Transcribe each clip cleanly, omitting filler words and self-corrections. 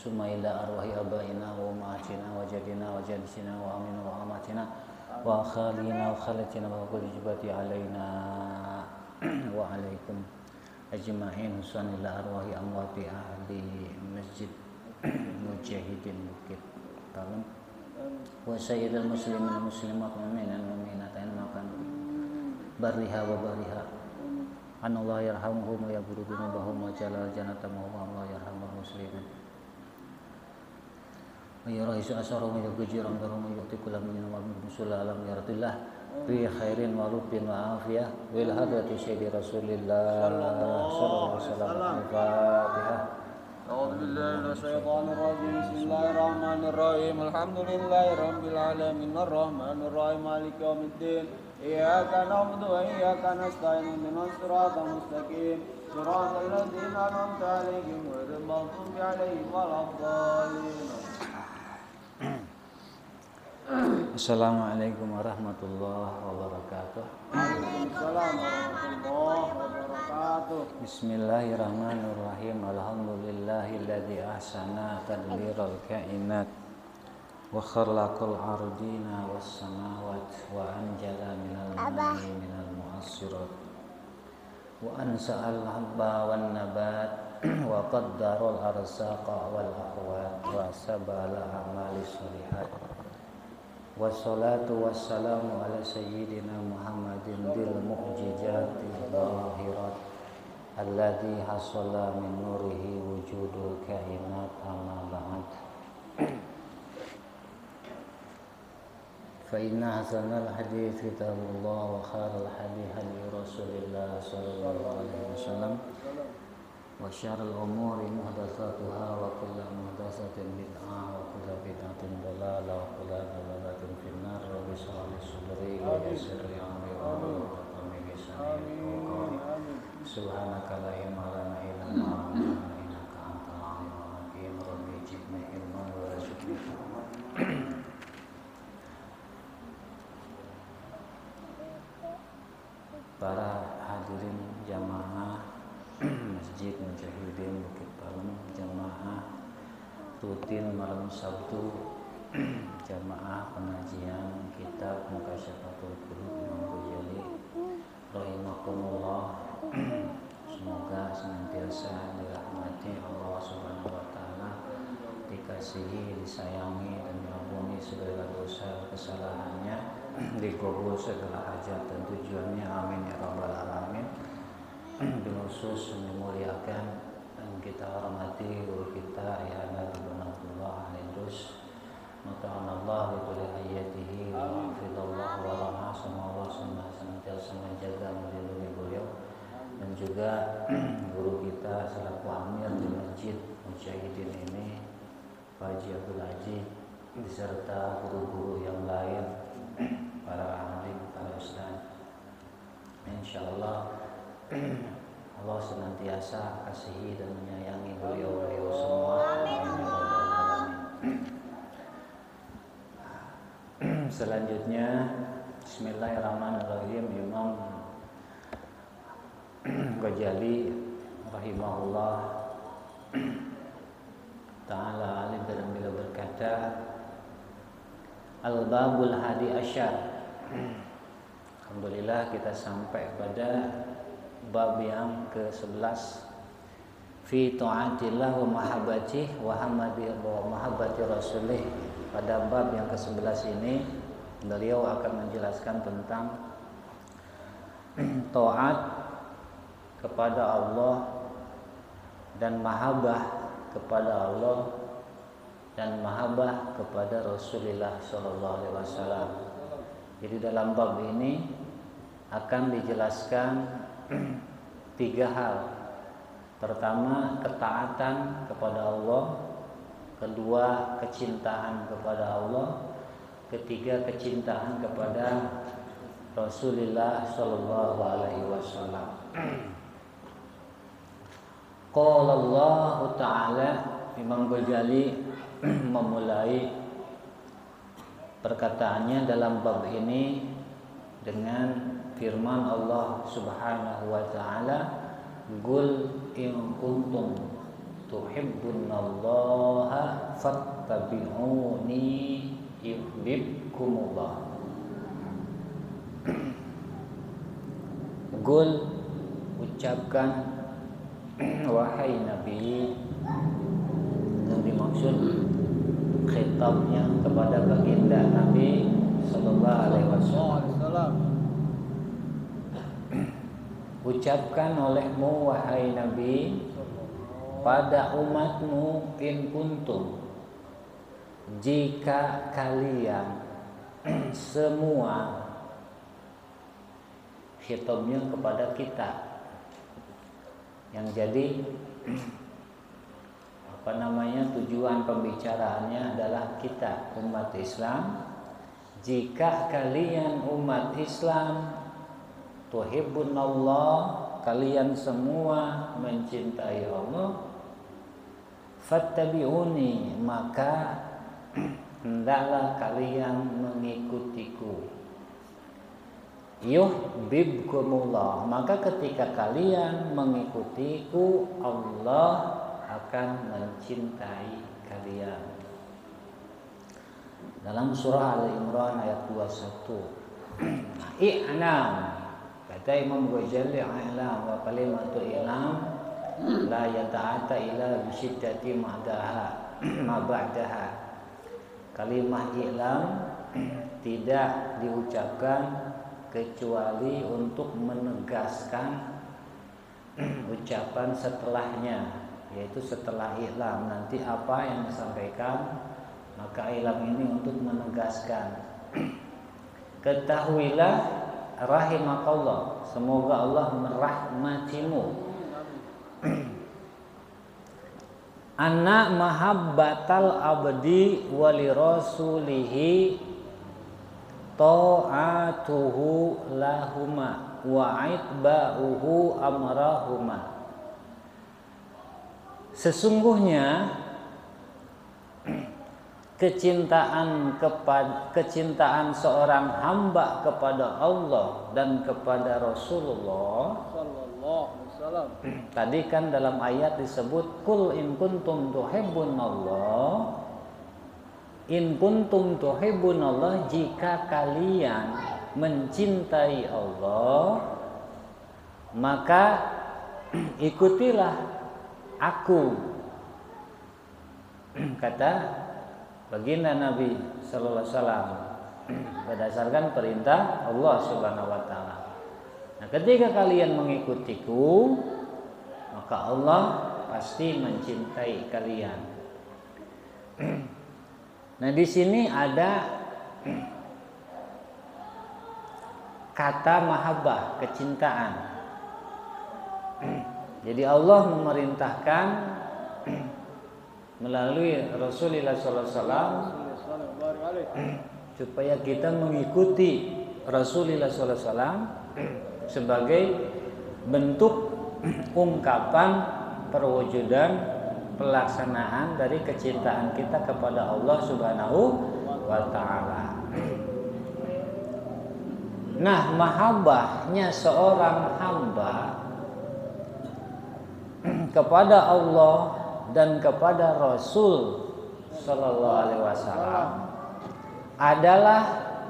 Sumaila arwahi abaina wa ummahatina wa jadina wa jadisina wa amina wa amatina wa khalina wa khalatina wa kulli jibati alaina wa alaikum ajma'in husan ila arwahi amwati ahli masjid mujahidin bukit tahun wa sayyidil muslimin muslimat wa mu'minat mu'minat makan bariha wa bariha anallah yarhamuhum wa yaburu dunubahum wa jalal janatamu wa Allah yarhamul muslimin ya rahisu asarahum ya gujiram darahum ya yu'tikulam min musulah alam ya ratillah bi khairin wa lubin wa afiyah wil hadrati sayyidi rasulillah sallallahu alaihi wasallam al-fatihah a'udzu billahi minasyaitonir rajim bismillahirrahmanirrahim alhamdulillahi rabbil alamin arrahmanir rahim maliki yaumiddin إياك نعبد وإياك نستعين اهدنا الصراط المستقيم صراط الذين أنعمت عليهم غير المغضوب عليهم ولا الضالين. Assalamualaikum warahmatullahi wabarakatuh. Waalaikumsalam warahmatullahi wabarakatuh. Bismillahirrahmanirrahim. Alhamdulillahilladzi ahsana tadbiral kainat wa khalaqal ardina was samawati wa anjala minal ma'i minal mu'assirat wa ansa'al habba wan nabat wa qaddaral arsaqa wal aqwat wa sabala amali sholihat. Wassalatu wassalamu ala sayyidina Muhammadin dil mu'jizatil zahirat alladhi hasala min nurihi wujudul kainat amma ba'd. Fa inna hasanal hadits kitabullah wa khairal hadits hadi Rasulillah sallallahu alaihi wasallam wa syarrul umuri muhdatsatuha wa kullu muhdatsatin bid'ah wa kullu bid'atin dhalalah wa kullu dhalalatin finnar. Rabbi shrah li sadri wa yassir li amri wa hlul 'uqdatam min lisani yafqahu qawli. Subhanaka la ilma lana illa ma 'allamtana innaka antal 'alimul hakim. Rabbi zidni ilman wa warzuqni fahma. Para hadirin jamaah Masjid Mujahidin Bukit Palem, jamaah rutin malam Sabtu, jamaah pengajian kitab Mukasyafatul Qulub Imam Ghazali rahimakumullah. Semoga senantiasa dirahmati Allah Subhanahu wa taala, dikasihi, disayangi dan diampuni segala dosa kesalahannya, dikabul segala hajat dan tujuannya, amin ya rabbal alamin. Khusus memuliakan dan kita hormati guru kita ya Nabi Abdullah Al-Idrus Mata'anallah wa kulli hayatihi wa hafidhallah wa rahmah. Semoga Allah senantiasa menjaga melindungi beliau, dan juga guru kita selaku amir di Masjid Mujahidin ini Pak Haji Abdul Aziz, beserta guru-guru yang lain, para alim, para ustaz. Insyaallah Allah senantiasa kasihi dan menyayangi beliau semua. Selanjutnya, Bismillahirrahmanirrahim. Imam Ghazali rahimahullah ta'ala alim dan beliau berkata, Al-Babul Hadi Asyar. Alhamdulillah kita sampai pada bab yang ke-11, fi ta'atillah wa mahabbatih wa mahabbati rasulih. Pada bab yang ke-11 ini beliau akan menjelaskan tentang taat kepada Allah dan mahabbah kepada Allah dan mahabbah kepada Rasulullah sallallahu alaihi wasallam. Jadi dalam bab ini akan dijelaskan tiga hal. Pertama, ketaatan kepada Allah. Kedua, kecintaan kepada Allah. Ketiga, kecintaan kepada Rasulullah sallallahu alaihi wasallam. Qala Allah Ta'ala, Imam Ghazali memulai perkataannya dalam bab ini dengan firman Allah Subhanahu wa taala, "Qul in kuntum tuhibbunallaha fattabi'uni yuhibbukumullah." Qul, ucapkan wahai Nabi, yang dimaksud khitabnya kepada baginda Nabi sallallahu alaihi wasallam. Ucapkan olehmu wahai Nabi pada umatmu, in kuntum, jika kalian semua, khitabnya kepada kita, yang jadi tujuan pembicaraannya adalah kita umat Islam. jika kalian umat Islam tuhibbunallah, kalian semua mencintai Allah, fattabi'uni, maka hendaklah kalian mengikutiku. Yuhibbukumullah, maka ketika kalian mengikutiku, Allah akan mencintai kalian. Dalam surah Al-Imran ayat 21. I'lam, kata Imam Ghazali, i'lam wa kalimatu i'lam la yata'ata ila bisyiddati ma'daha ma ba'daha. Kalimat i'lam tidak diucapkan kecuali untuk menegaskan ucapan setelahnya, yaitu setelah i'lam nanti apa yang disampaikan, maka i'lam ini untuk menegaskan. Ketahuilah rahimakallah, semoga Allah merahmatimu, anna mahabbatal abdi wali rasulihi ta'atuhu lahuma wa itba'uhu amrahuma. Sesungguhnya kecintaan seorang hamba kepada Allah dan kepada Rasulullah sallallahu alaihi wasallam. Tadi kan dalam ayat disebut kul in kuntum tuhibbunallah, in kuntum tuhibbunallah, jika kalian mencintai Allah maka ikutilah aku, kata baginda Nabi sallallahu alaihi wasallam berdasarkan perintah Allah Subhanahu wa taala. Nah, ketika kalian mengikutiku, maka Allah pasti mencintai kalian. Nah, di sini ada kata mahabbah, kecintaan. Jadi Allah memerintahkan melalui Rasulullah SAW supaya kita mengikuti Rasulullah SAW sebagai bentuk ungkapan perwujudan pelaksanaan dari kecintaan kita kepada Allah Subhanahu wa taala. Nah, mahabbahnya seorang hamba kepada Allah dan kepada Rasul sallallahu alaihi wasallam adalah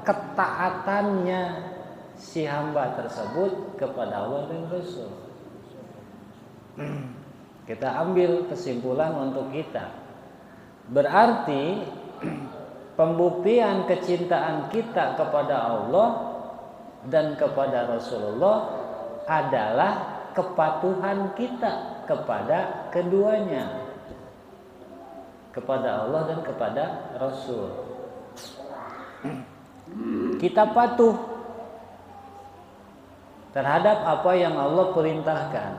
ketaatannya si hamba tersebut kepada Allah dan Rasul. Kita ambil kesimpulan untuk kita. Berarti pembuktian kecintaan kita kepada Allah dan kepada Rasulullah adalah kepatuhan kita kepada keduanya, kepada Allah dan kepada Rasul. Kita patuh terhadap apa yang Allah perintahkan.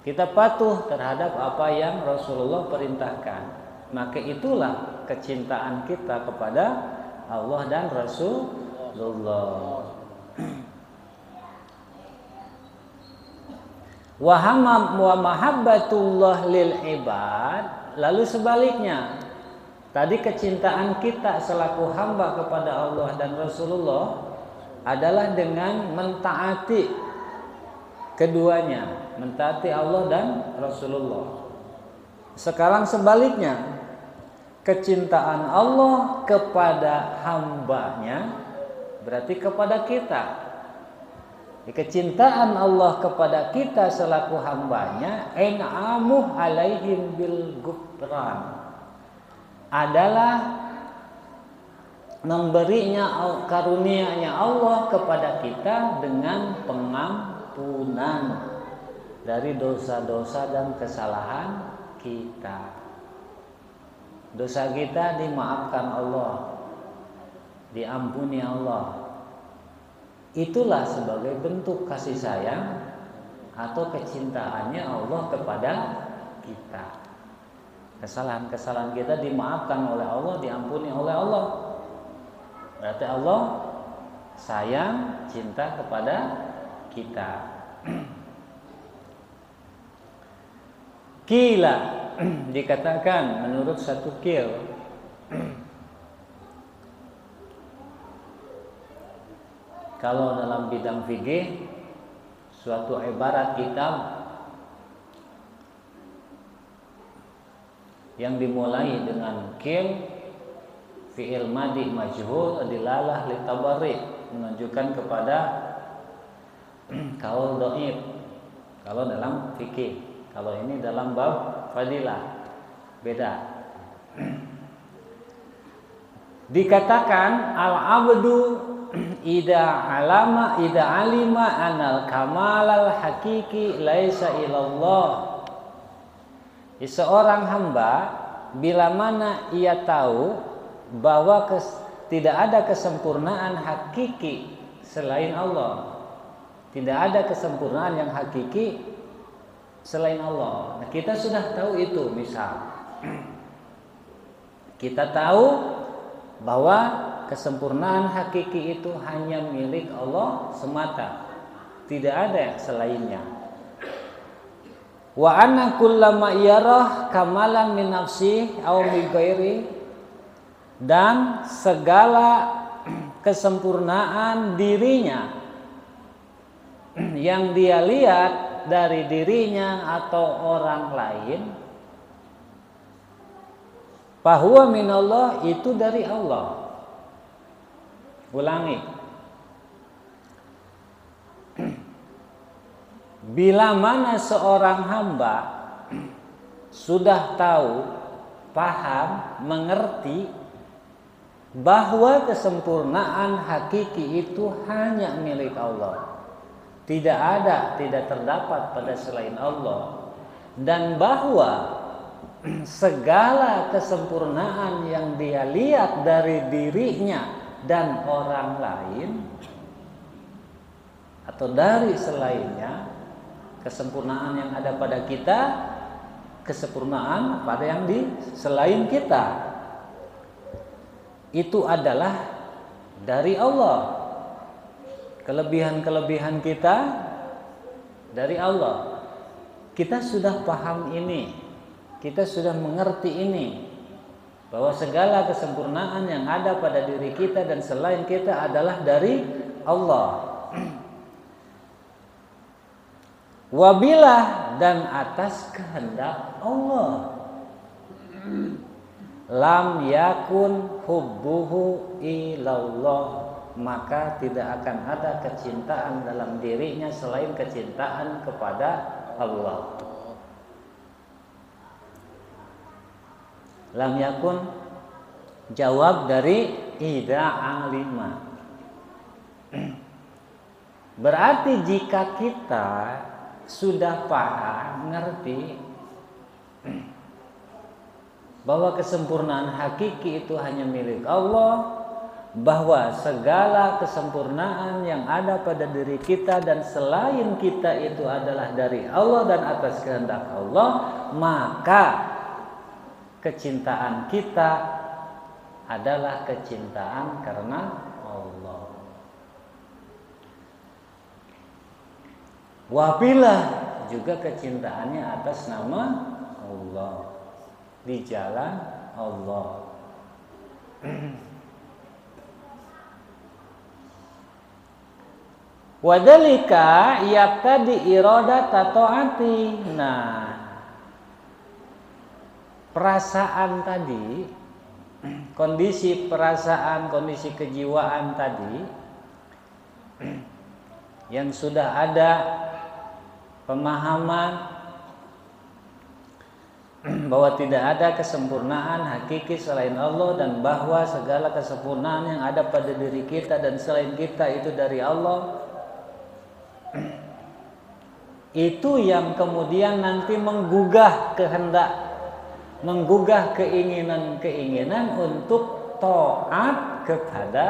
Kita patuh terhadap apa yang Rasulullah perintahkan. Maka itulah kecintaan kita kepada Allah dan Rasulullah. Wa mahabbatullah lil ibad. Lalu sebaliknya, tadi kecintaan kita selaku hamba kepada Allah dan Rasulullah adalah dengan mentaati keduanya, mentaati Allah dan Rasulullah. Sekarang sebaliknya, kecintaan Allah kepada hambanya berarti kepada kita. Kecintaan Allah kepada kita selaku hambanya, en'amuh alaihim bil ghufran, adalah memberinya karunia-Nya Allah kepada kita dengan pengampunan dari dosa-dosa dan kesalahan kita. Dosa kita dimaafkan Allah, diampuni Allah. Itulah sebagai bentuk kasih sayang atau kecintaannya Allah kepada kita. Kesalahan-kesalahan kita dimaafkan oleh Allah, diampuni oleh Allah. Berarti Allah sayang, cinta kepada kita. Qila, dikatakan menurut satu qil, kalau dalam bidang fikih suatu ibarat kitab yang dimulai dengan qil, fi'il madhi majhul, dilalah litabarri, menunjukkan kepada kaul dhaif kalau dalam fikih. Kalau ini dalam bab fadilah beda. Dikatakan al-abdu ida alima anal kamalal hakiki laisa ilallah. Seorang hamba bila mana ia tahu bahwa tidak ada kesempurnaan hakiki selain Allah. Tidak ada kesempurnaan yang hakiki selain Allah. Nah, kita sudah tahu itu. Misal kita tahu bahwa kesempurnaan hakiki itu hanya milik Allah semata, tidak ada selainnya. Wa anna kullama yarah kamalan min nafsi aw min ghairi, dan segala kesempurnaan dirinya yang dia lihat dari dirinya atau orang lain, fahuwa minallah, itu dari Allah. Ulangi. Bila mana seorang hamba sudah tahu, paham, mengerti bahwa kesempurnaan hakiki itu hanya milik Allah, tidak terdapat pada selain Allah, dan bahwa segala kesempurnaan yang dia lihat dari dirinya dan orang lain atau dari selainnya, kesempurnaan yang ada pada kita, kesempurnaan pada yang di selain kita, itu adalah dari Allah. Kelebihan-kelebihan kita dari Allah. Kita sudah paham ini, kita sudah mengerti ini, bahwa segala kesempurnaan yang ada pada diri kita dan selain kita adalah dari Allah. Wabilah, dan atas kehendak Allah, lam yakun hubbuhu ilallah, maka tidak akan ada kecintaan dalam dirinya selain kecintaan kepada Allah. Lam yakun jawab dari ida alima. Berarti jika kita sudah paham, ngerti bahwa kesempurnaan hakiki itu hanya milik Allah, bahwa segala kesempurnaan yang ada pada diri kita dan selain kita itu adalah dari Allah dan atas kehendak Allah, maka kecintaan kita adalah kecintaan karena Allah. Wabilah, juga kecintaannya atas nama Allah, di jalan Allah. Wadalika yaqtadi iradata ta'ati. Nah, perasaan tadi, kondisi perasaan, kondisi kejiwaan tadi yang sudah ada pemahaman bahwa tidak ada kesempurnaan hakiki selain Allah, dan bahwa segala kesempurnaan yang ada pada diri kita dan selain kita itu dari Allah, itu yang kemudian nanti menggugah kehendak, menggugah keinginan-keinginan untuk taat kepada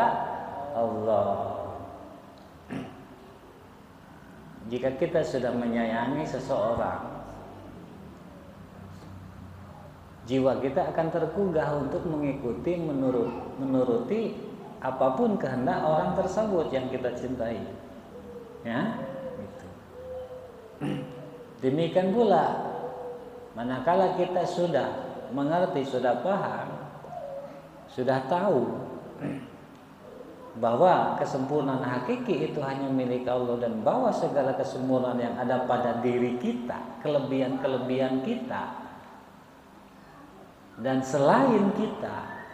Allah. Jika kita sudah menyayangi seseorang, jiwa kita akan tergugah untuk mengikuti, menuruti apapun kehendak orang tersebut yang kita cintai. Ya, gitu. Demikian pula manakala kita sudah mengerti, sudah paham, sudah tahu bahwa kesempurnaan hakiki itu hanya milik Allah, dan bahwa segala kesempurnaan yang ada pada diri kita, kelebihan-kelebihan kita dan selain kita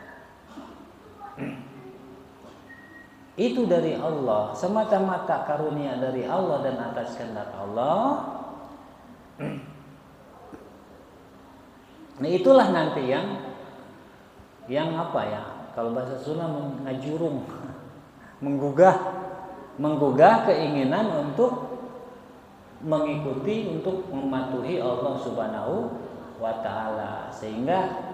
itu dari Allah, semata-mata karunia dari Allah dan atas kehendak Allah. Nah, itulah nanti yang apa ya? Kalau bahasa Sunda ngajurung, menggugah keinginan untuk mengikuti, untuk mematuhi Allah Subhanahu wa taala, sehingga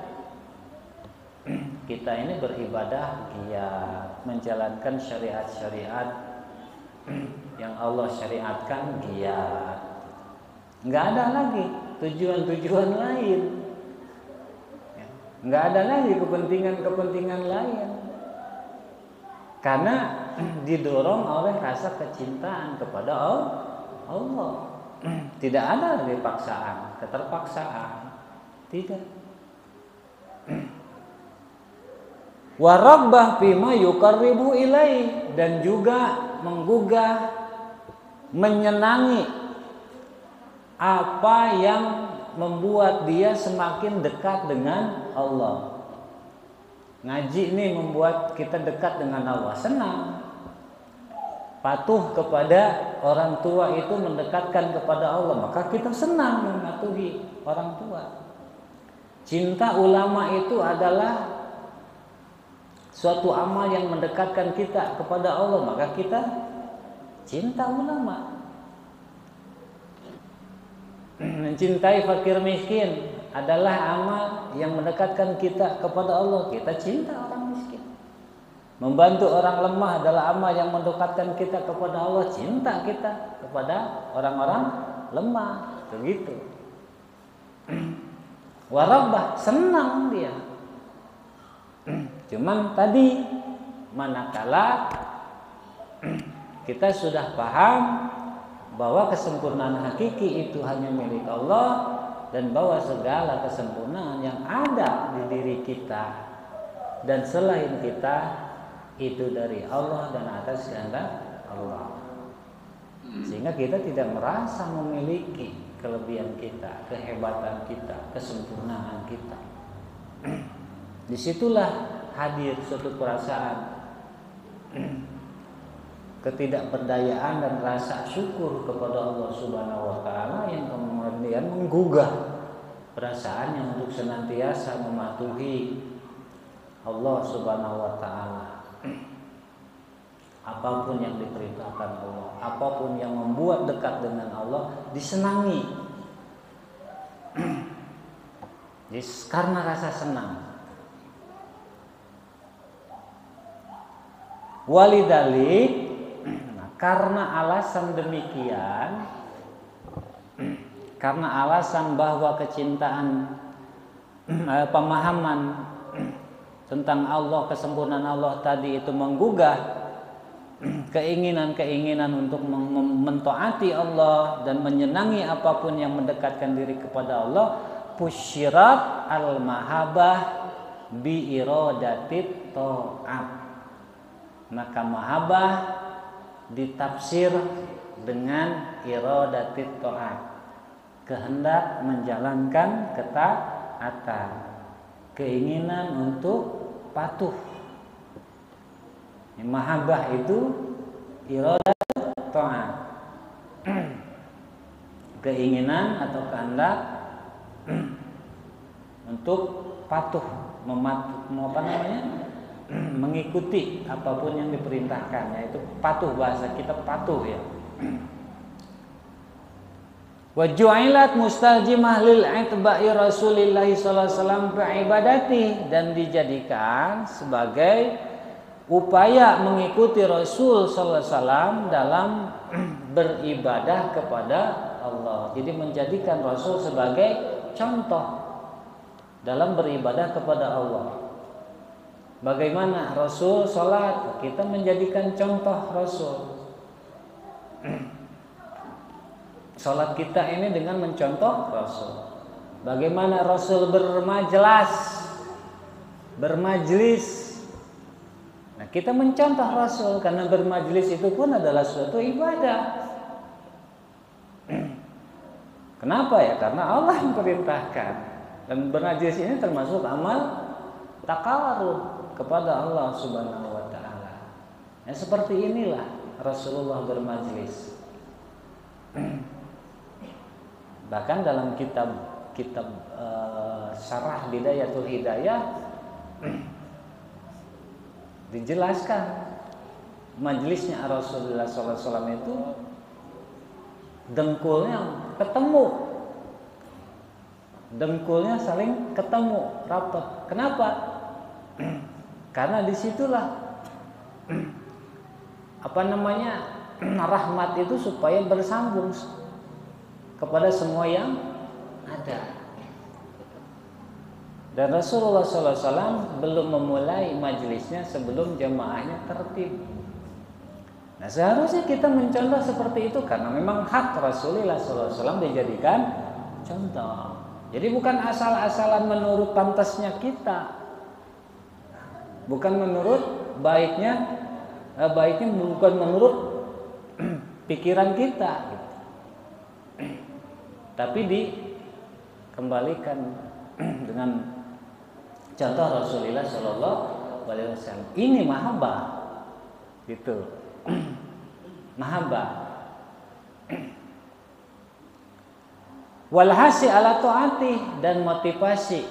kita ini beribadah giat, menjalankan syariat-syariat yang Allah syariatkan giat. Nggak ada lagi tujuan-tujuan lain, nggak ada lagi kepentingan-kepentingan lain, karena didorong oleh rasa kecintaan kepada Allah. Tidak ada lagi paksaan, keterpaksaan, tidak. Warabbah bima yuqarribu ilaih, dan juga menggugah, menyenangi apa yang membuat dia semakin dekat dengan Allah. Ngaji ini membuat kita dekat dengan Allah, senang. Patuh kepada orang tua itu mendekatkan kepada Allah, maka kita senang mematuhi orang tua. Cinta ulama itu adalah suatu amal yang mendekatkan kita kepada Allah, maka kita cinta ulama. Mencintai fakir miskin adalah amal yang mendekatkan kita kepada Allah, kita cinta orang miskin. Membantu orang lemah adalah amal yang mendekatkan kita kepada Allah, cinta kita kepada orang-orang lemah. Begitu. Warabbah, senang dia. Cuman tadi manakala kita sudah paham bahwa kesempurnaan hakiki itu hanya milik Allah, dan bahwa segala kesempurnaan yang ada di diri kita dan selain kita itu dari Allah dan atas kehendak Allah, sehingga kita tidak merasa memiliki kelebihan kita, kehebatan kita, kesempurnaan kita. Disitulah hadir suatu perasaan ketidakberdayaan dan rasa syukur kepada Allah Subhanahu wa taala, yang kemudian menggugah perasaannya untuk senantiasa mematuhi Allah Subhanahu wa taala. Apapun yang diperintahkan Allah, apapun yang membuat dekat dengan Allah, disenangi. Karena rasa senang. Walidalik, karena alasan demikian, karena alasan bahwa kecintaan, pemahaman tentang Allah, kesempurnaan Allah tadi itu menggugah keinginan-keinginan untuk mentaati Allah dan menyenangi apapun yang mendekatkan diri kepada Allah, pusyirat al-mahabbah bi iradatit ta'at. Maka mahabbah ditafsir dengan iradatit ta'at, kehendak menjalankan ketaatan, keinginan untuk patuh. Mahabbah itu iradat ta'at, keinginan atau kehendak untuk patuh, mengikuti apapun yang diperintahkan, yaitu patuh, bahasa kita patuh ya. Wa ju'ilat mustajimah lil itba'i Rasulillah sallallahu alaihi wasallam fi ibadati, dan dijadikan sebagai upaya mengikuti Rasul sallallahu alaihi wasallam dalam beribadah kepada Allah. Jadi menjadikan Rasul sebagai contoh dalam beribadah kepada Allah. Bagaimana Rasul sholat? Kita menjadikan contoh Rasul. Sholat kita ini dengan mencontoh Rasul. Bagaimana Rasul bermajlis. Nah, kita mencontoh Rasul karena bermajlis itu pun adalah suatu ibadah. Kenapa ya? Karena Allah yang perintahkan. Dan bermajlis ini termasuk amal taqarrub kepada Allah Subhanahu wa taala. Nah, seperti inilah Rasulullah bermajlis. Bahkan dalam kitab Syarah Bidayatul Hidayah dijelaskan majlisnya Rasulullah SAW itu dengkulnya saling ketemu rapat. Kenapa? Karena disitulah rahmat itu supaya bersambung kepada semua yang ada. Dan Rasulullah SAW belum memulai majelisnya sebelum jamaahnya tertib. Nah, seharusnya kita mencontoh seperti itu karena memang hak Rasulullah SAW dijadikan contoh. Jadi bukan asal-asalan menurut pantasnya kita. Bukan menurut baiknya bukan menurut pikiran kita gitu. Tapi dikembalikan dengan contoh Rasulullah SAW. Ini mahabbah gitu. Mahabbah. Walhasi ala ta'ati, dan motivasi,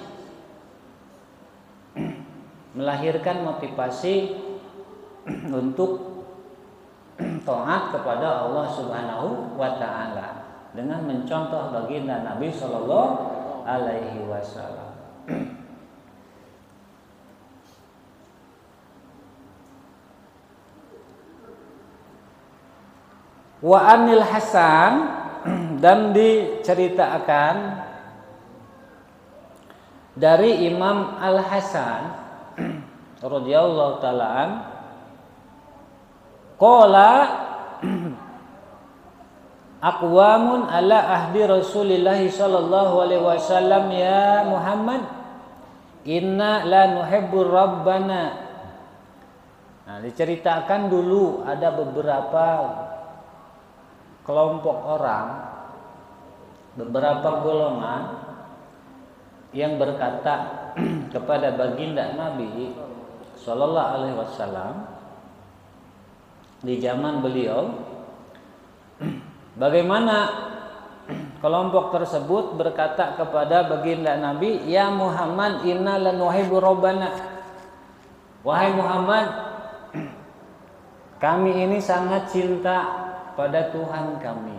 melahirkan motivasi untuk taat kepada Allah Subhanahu wa taala dengan mencontoh baginda Nabi sallallahu alaihi wasallam. Wa anil Hasan, dan diceritakan dari Imam Al-Hasan radhiyallahu ta'ala an, qala aqwamun ala ahdi Rasulillah sallallahu alaihi wasallam ya Muhammad inna la nuhibbur rabbana. Nah, diceritakan dulu ada beberapa kelompok orang, beberapa golongan yang berkata kepada baginda Nabi sallallahu alaihi wasallam di zaman beliau, bagaimana kelompok tersebut berkata kepada baginda Nabi, ya Muhammad inna lanuhibbu rabbana, wahai Muhammad, kami ini sangat cinta pada Tuhan kami.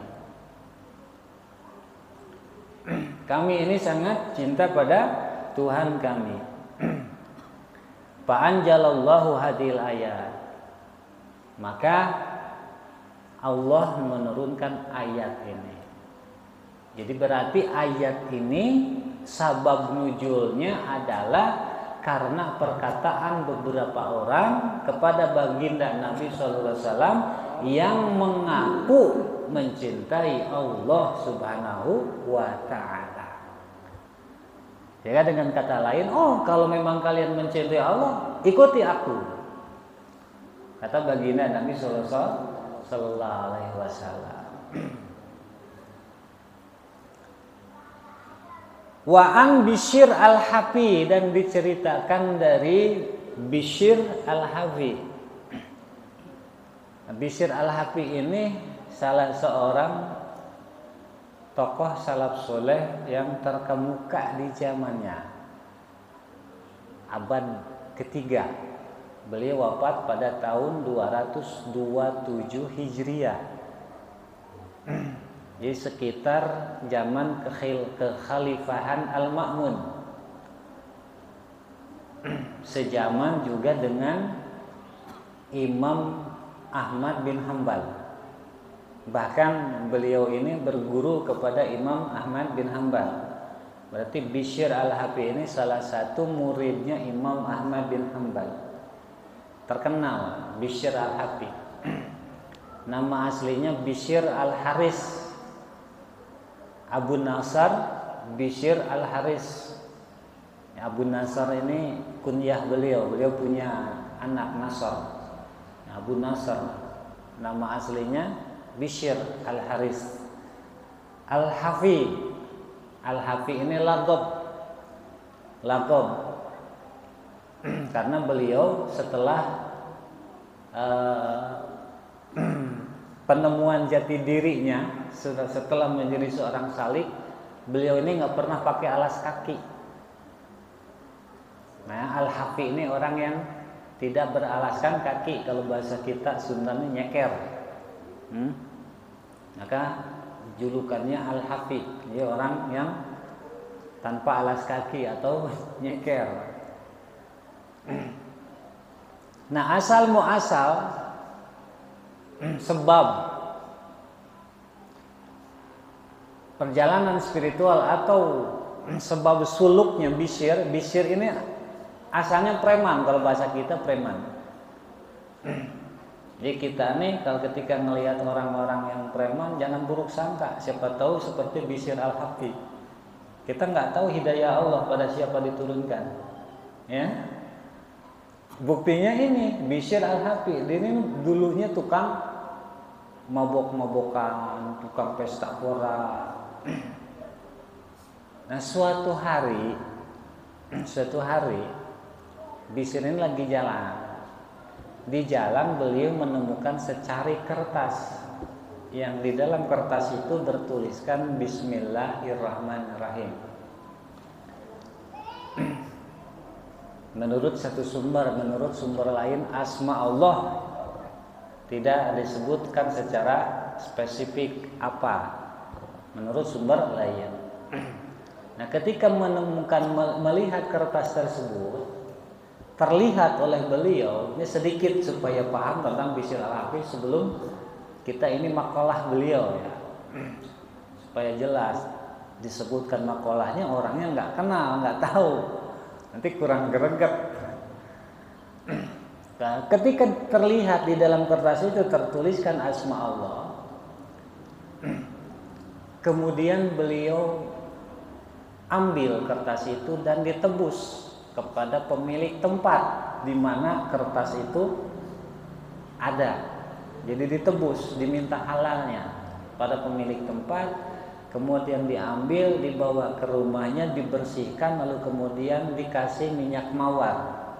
Kami ini sangat cinta pada Tuhan kami. Fa'anjalallahu hadil ayat, maka Allah menurunkan ayat ini. Jadi berarti ayat ini sabab nuzulnya adalah karena perkataan beberapa orang kepada baginda Nabi sallallahu alaihi wasallam yang mengaku mencintai Allah Subhanahu wa taala. Ya, dengan kata lain, oh kalau memang kalian mencintai Allah, ikuti aku. Kata baginda Nabi sallallahu alaihi wasallam. Wa an Bishr al-Hafi, dan diceritakan dari Bishr al-Hafi. Bishr al-Hafi ini salah seorang tokoh salaf soleh yang terkemuka di zamannya. Abad ketiga. Beliau wafat pada tahun 227 Hijriah. Jadi sekitar zaman kekhalifahan Al-Ma'mun. Sejaman juga dengan Imam Ahmad bin Hanbal. Bahkan beliau ini berguru kepada Imam Ahmad bin Hanbal. Berarti Bishr Al-Hafi ini salah satu muridnya Imam Ahmad bin Hanbal. Terkenal Bishr Al-Hafi. Nama aslinya Bishr Al-Haris. Abu Nasr Bishr Al-Haris. Abu Nasr ini kunyah beliau. Beliau punya anak Nasr. Abu Nasr. Nama aslinya Bishr Al-Haris. Al-Hafi. Al-Hafi ini laqab. Karena beliau setelah penemuan jati dirinya, setelah menjadi seorang salik, beliau ini nggak pernah pakai alas kaki. Nah, Al-Hafi ini orang yang tidak beralaskan kaki. Kalau bahasa kita Sundanya nyeker. Maka julukannya Al-Hafi. Dia orang yang tanpa alas kaki atau nyeker. Nah, asal muasal sebab perjalanan spiritual atau sebab suluknya Bishr ini asalnya preman. Kalau bahasa kita preman. Jadi kita nih kalau ketika melihat orang-orang yang preman jangan buruk sangka. Siapa tahu seperti Bishr Al-Hafi. Kita nggak tahu hidayah Allah pada siapa diturunkan. Ya. Buktinya ini Bishr Al-Hafi. Dia ini dulunya tukang mabok-mabokan, tukang pesta pora. Nah, suatu hari Bishr ini lagi jalan. Di jalan beliau menemukan secari kertas yang di dalam kertas itu bertuliskan Bismillahirrahmanirrahim. Menurut sumber lain asma Allah tidak disebutkan secara spesifik apa. Menurut sumber lain. Nah, ketika melihat kertas tersebut, terlihat oleh beliau, ini sedikit supaya paham tentang Bishr Al-Hafi sebelum kita ini makalah beliau ya. Supaya jelas disebutkan makalahnya orangnya nggak kenal, nggak tahu. Nanti kurang greget. Nah, ketika terlihat di dalam kertas itu tertuliskan asma Allah, kemudian beliau ambil kertas itu dan ditebus kepada pemilik tempat di mana kertas itu ada. Jadi ditebus, diminta halalnya pada pemilik tempat. Kemudian diambil, dibawa ke rumahnya, dibersihkan, lalu kemudian dikasih minyak mawar,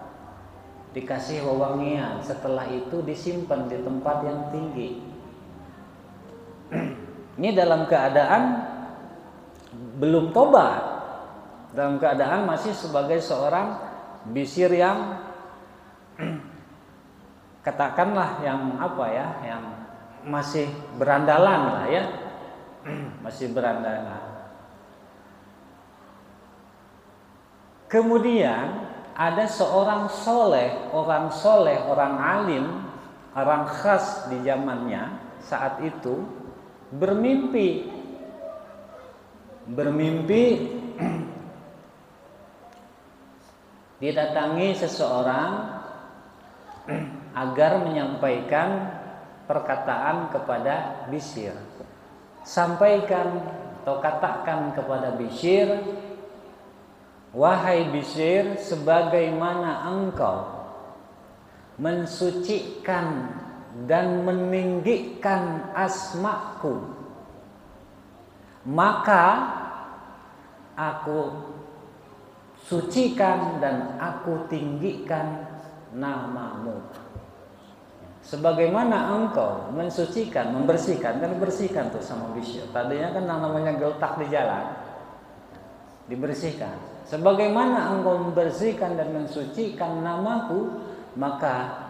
dikasih wewangian. Setelah itu disimpan di tempat yang tinggi. Ini dalam keadaan belum tobat, dalam keadaan masih sebagai seorang Bishr yang katakanlah yang apa ya, yang masih berandalan lah ya. Masih berandalan. Kemudian ada seorang soleh, orang alim, orang khas di zamannya saat itu bermimpi didatangi seseorang agar menyampaikan perkataan kepada Bishr. Sampaikan atau katakan kepada Bishr, wahai Bishr, sebagaimana engkau mensucikan dan meninggikan asmaku, maka aku sucikan dan aku tinggikan namamu. Sebagaimana engkau mensucikan, membersihkan, kan bersihkan tuh sama Bishr. Tadinya kan namanya geletak di jalan, dibersihkan. Sebagaimana engkau membersihkan dan mensucikan namaku, maka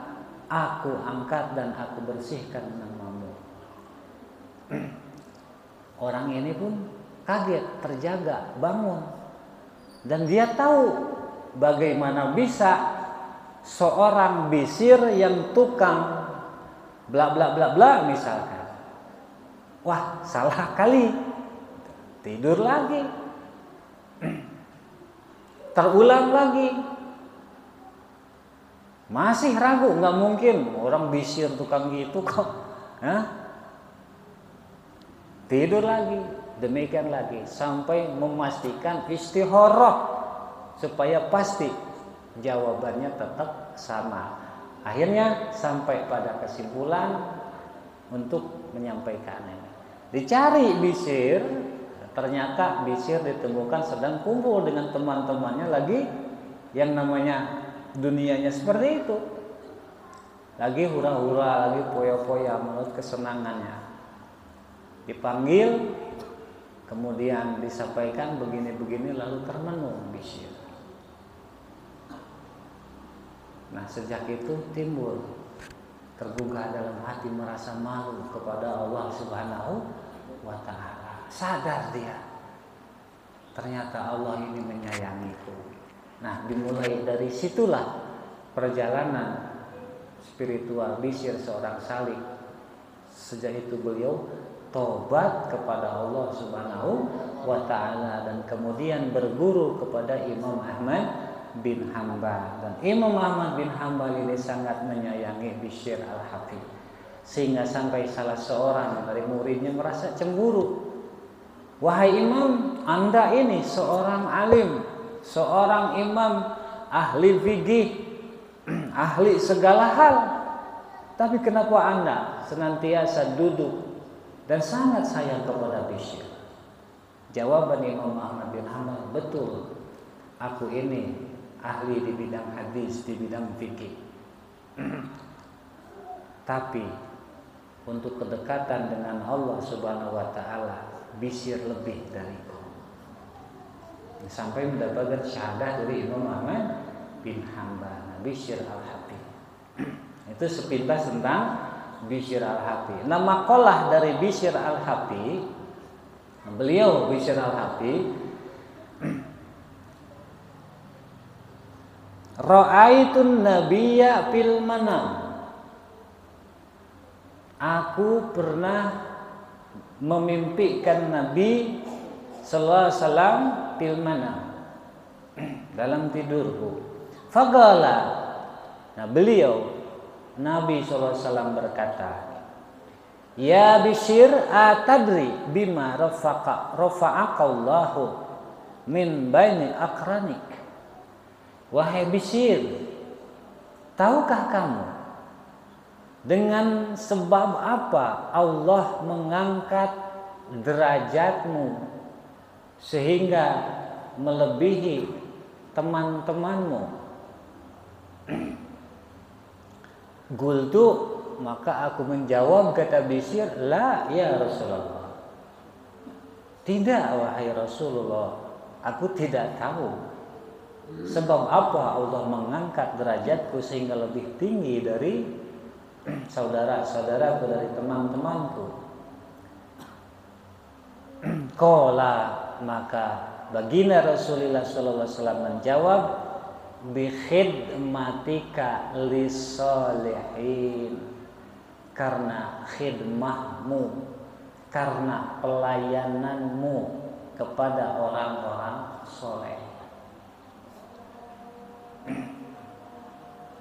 aku angkat dan aku bersihkan namamu. Orang ini pun kaget, terjaga, bangun. Dan dia tahu bagaimana bisa seorang Bishr yang tukang bla bla bla bla misalkan, wah salah kali, tidur lagi. terulang lagi. Masih ragu, nggak mungkin orang Bishr tukang gitu kok. Tidur lagi, demikian lagi sampai memastikan istikharah supaya pasti jawabannya tetap sama. Akhirnya sampai pada kesimpulan untuk menyampaikannya. Dicari Bishr, ternyata Bishr ditemukan sedang kumpul dengan teman-temannya lagi yang namanya dunianya seperti itu. Lagi hura-hura, lagi poya-poya menurut kesenangannya. Dipanggil, kemudian disampaikan begini-begini, lalu termenung Bishr. Nah, sejak itu timbul tergugah dalam hati merasa malu kepada Allah Subhanahu wa ta'ala. Sadar dia, ternyata Allah ini menyayangiku. Nah, dimulai dari situlah perjalanan spiritual Bishr seorang salik. Sejak itu beliau tobat kepada Allah Subhanahu wa ta'ala dan kemudian berguru kepada Imam Ahmad bin Hanbal. Dan Imam Ahmad bin Hanbal ini sangat menyayangi Bishr al-Hafidh, sehingga sampai salah seorang dari muridnya merasa cemburu. Wahai Imam, Anda ini seorang alim, seorang imam, ahli fikih, ahli segala hal, tapi kenapa Anda senantiasa duduk dan sangat sayang kepada Bishr? Jawaban Imam Ahmad bin Hanbal, betul, aku ini ahli di bidang hadis, di bidang fikih. Tapi untuk kedekatan dengan Allah Subhanahu wa ta'ala, Bishr lebih dariku. Sampai mendapatkan syahadah dari Imam Ahmad bin Hanbal, Bishr al-Hafidh. Itu sepintas tentang Bishr al-Hafidh. Nama maqalah dari Bishr al-Hafidh, beliau Bishr al-Hafidh, ra'aitun nabiyya fil manam. Aku pernah memimpikan Nabi sallallahu alaihi wasallam fil manam, dalam tidurku. Faqala, nah beliau Nabi sallallahu alaihi wasallam berkata, ya Bishr, atadri bima rafa'akallahu min baini akranik. Wahai Bishr, tahukah kamu dengan sebab apa Allah mengangkat derajatmu sehingga melebihi teman-temanmu? Gultu, maka aku menjawab, kata Bishr, la ya Rasulullah, tidak wahai Rasulullah, aku tidak tahu sebab apa Allah mengangkat derajatku sehingga lebih tinggi dari saudara-saudaraku, dari teman-temanku. Qala, maka baginda Rasulullah sallallahu alaihi wasallam menjawab, bi khidmatika lisolihin, karena khidmahmu, karena pelayananmu kepada orang-orang soleh,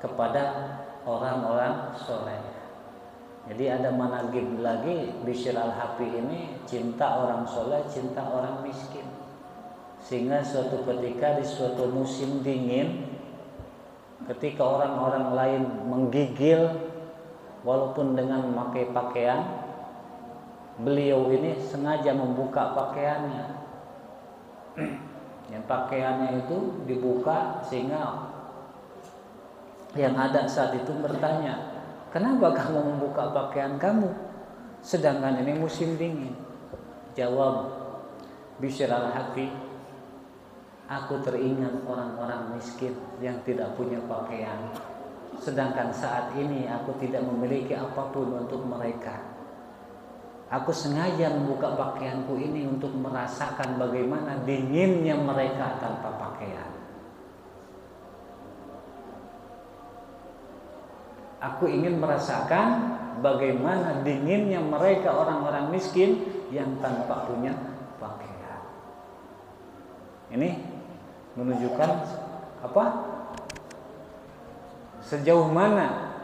kepada orang-orang soleh. Jadi ada managib lagi, Bishr al-Hafidh ini cinta orang soleh, cinta orang miskin. Sehingga suatu ketika di suatu musim dingin, ketika orang-orang lain menggigil walaupun dengan memakai pakaian, beliau ini sengaja membuka pakaiannya. Yang pakaiannya itu dibuka sehingga yang ada saat itu bertanya, kenapa kamu membuka pakaian kamu sedangkan ini musim dingin? Jawab Bishr al-Hafidh, aku teringat orang-orang miskin yang tidak punya pakaian, sedangkan saat ini aku tidak memiliki apapun untuk mereka. Aku sengaja membuka pakaianku ini untuk merasakan bagaimana dinginnya mereka tanpa pakaian. Aku ingin merasakan bagaimana dinginnya mereka orang-orang miskin yang tanpa punya pakaian. Ini menunjukkan apa? Sejauh mana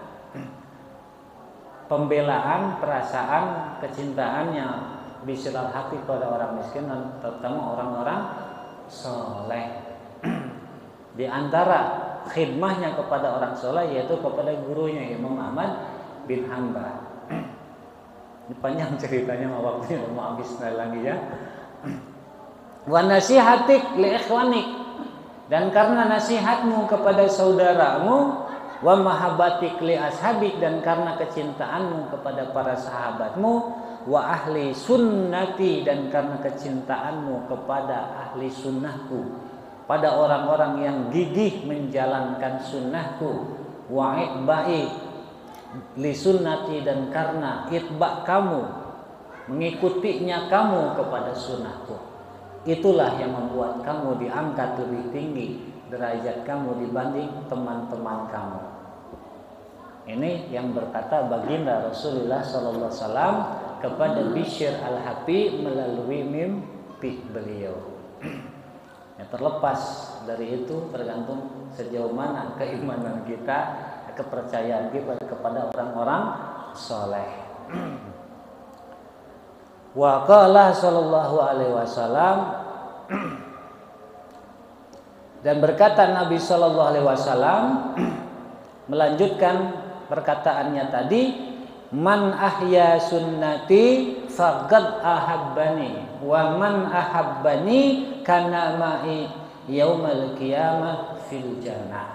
pembelaan, perasaan, kecintaannya Bishr al-Habib pada orang miskin dan terutama orang-orang soleh. Di antara khidmahnya kepada orang soleh yaitu kepada gurunya Imam Ahmad bin Hanbal. Ini panjang ceritanya, waktunya mau habis lagi ya. Wa nasihatik li ikhwanik, dan karena nasihatmu kepada saudaramu, wa mahabbatik li ashabik, dan karena kecintaanmu kepada para sahabatmu, wa ahli sunnati, dan karena kecintaanmu kepada ahli sunnahku, pada orang-orang yang gigih menjalankan sunnahku, wa itba'i li sunnati, dan karena itba kamu, mengikutinya kamu kepada sunnahku, itulah yang membuat kamu diangkat lebih tinggi derajat kamu dibanding teman-teman kamu. Ini yang berkata baginda Rasulullah SAW kepada Bishr al-Habib melalui mimpi beliau. Ya, terlepas dari itu tergantung sejauh mana keimanan kita, kepercayaan kita kepada orang-orang soleh. Wa qala sallallahu alaihi wasallam, dan berkata Nabi sallallahu alaihi wasallam melanjutkan perkataannya tadi, man ahya sunnati faqad ahabbani wa man ahabbani kana ma'i yaumal qiyamah fil jannah.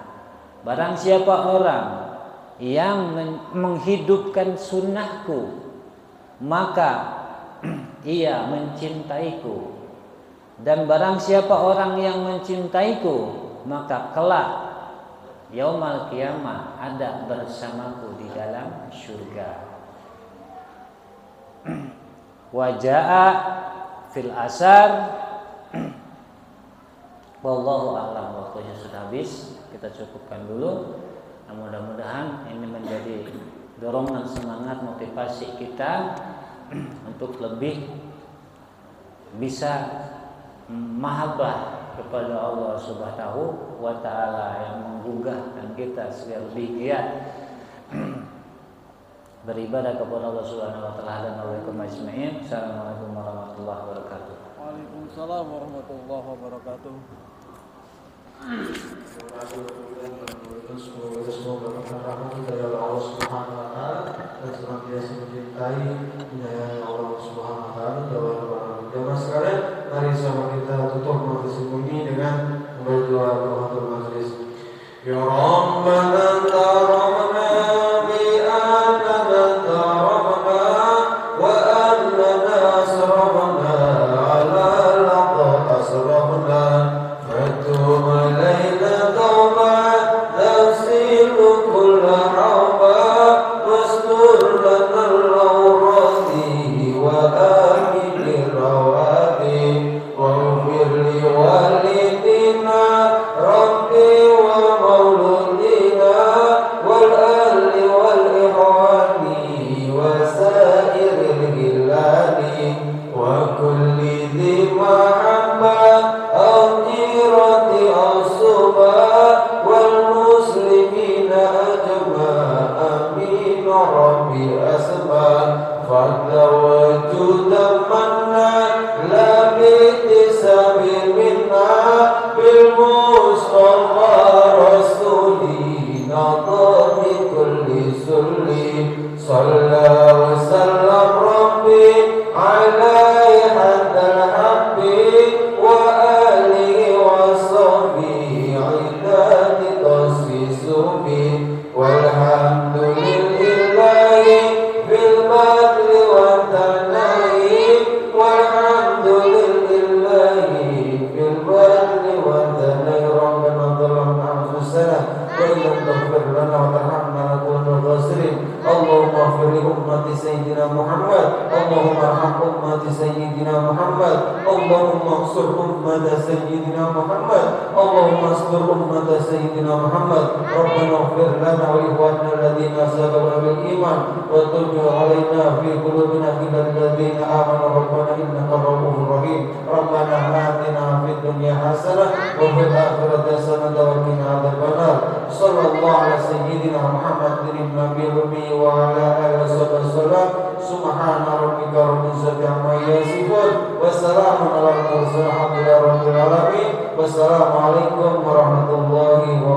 Barang siapa orang yang menghidupkan sunnahku, maka ia mencintaiku, dan barang siapa orang yang mencintaiku, maka kelak yaumal qiyamah ada bersamaku di dalam surga. Waja'a fil asar, wallahu a'lam. Waktunya sudah habis, kita cukupkan dulu. Nah, mudah-mudahan ini menjadi dorongan semangat motivasi kita untuk lebih bisa mahabbah kepada Allah Subhanahu wa ta'ala, yang menggugahkan kita supaya lebih giat beribadah kepada Allah Subhanahu wa ta'ala. Dan alaikum ajma'in. Assalamualaikum warahmatullahi wabarakatuh. Waalaikumsalam warahmatullahi wabarakatuh. Semoga rahmat dari Allah Subhanahu wa ta'ala dan senantiasa mencintai menyayangi Allah Subhanahu wa ta'ala. Jamaah sekalian, mari sama kita tutup majelis ini dengan berdoa penutup majelis. Ya Rabbana tarhamna bi annana tarhamna wa annana asrafna ala laqad asrafna fatub alaina tawbah tasilu kulla hawba wastur lana al-awrati wa amin rawati wa ufir li walidina rabbi wa mauludina wal ahli wal ihwani wa sairil hilali wa kulli dhi mahabba akhirati asuba wal muslimina ajma amin rabbi asba fatawajud manna la bi'tisabi minna bil mustafa rasuli nadhi kulli sulli sallallahu wa sallam rabbi alaihi hadal habbi wa alihi wa sahbihi idati tasisubi walhamdulillahi bil badli wa tanahi walhamdulillahi bil badli wa tanahi rabbana dhalamna anfusana wa illam taghfir lana wa tarhamna lanakunanna khasirin. Allahumma ighfir li ummati sayyidina Muhammad, Allahumma arham ummati sayyidina Muhammad, Allahumma ansur ummata sayyidina Muhammad, Allahumma astur ummata sayyidina Muhammad. Rabbana ighfir lana wa li ikhwanina alladhina sabaquna bil iman wa tub alaina fi qulubina innal ladzina amanu rabbana innaka ra'ufur rahim. Rabbana atina fid dunya hasanah wa fil akhirati hasanatan wa qina adzabannar. Sallallahu ala sayyidina Muhammadin nabiyil ummi wa ala alihi wasallam. Subhana rabbika rabbil izzati amma yasifun wa salamun alal mursalin walhamdulillahi rabbil alamin. Wassalamu alaikum warahmatullahi wabarakatuh.